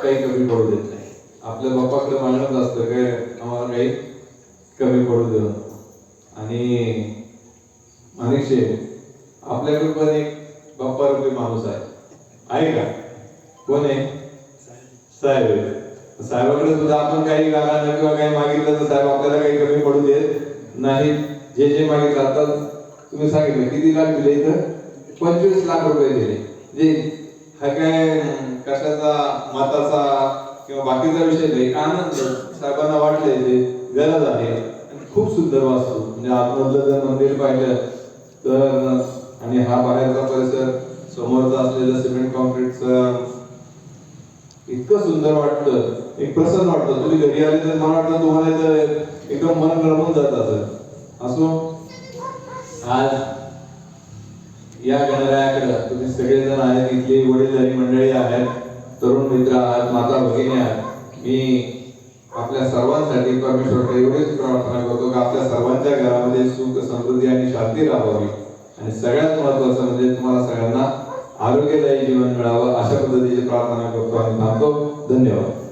काही कमी पडू देत नाही. आपल्या बाप्पाकडे मागणंच असतं काय आम्हाला काही कमी पडू देऊ. आणि मनीषे आपल्याकडे पण एक बाप्पा रुपये माणूस आहे का? कोण आहे? साहेब. साहेबाकडे सुद्धा आपण काही गाणं किंवा काही मागितलं तर साहेब आपल्याला काही कमी पडू देत नाही. जे जे मागितलं आता तुम्ही सांगितलं किती लाख दिले इथं? 25 लाख रुपये दिले. जे हा काय कशाचा मताचा किंवा बाकीचा विषय नाही, आनंद साहेबांना वाटले ते गरज आहे. खूप सुंदर वास्तू, म्हणजे आतमधलं जर मंदिर पाहिलं तर, आणि हा बाहेरचा परिसर समोरचा असलेलं सिमेंट कॉन्क्रीटचं इतकं सुंदर वाटतं, एक प्रसन्न वाटतं. तुम्ही घरी आले तर मला वाटतं तुम्हाला इथं एकदम मन रमून जात असं. असो, आज या गणरायाकडे तुम्ही सगळेजण आहेत, इथली वडीलधारी मंडळी आहेत, तरुण मित्र आहात, माता भगिनी आहात. मी आपल्या सर्वांसाठी परमेश्वराकडे एवढीच प्रार्थना करतो की आपल्या सर्वांच्या घरामध्ये सुख, समृद्धी आणि शांती राहावी. आणि सगळ्यात महत्त्वाचं म्हणजे तुम्हाला सगळ्यांना आरोग्यदायी जीवन मिळावं, अशा पद्धतीची प्रार्थना करतो आणि थांबतो. धन्यवाद.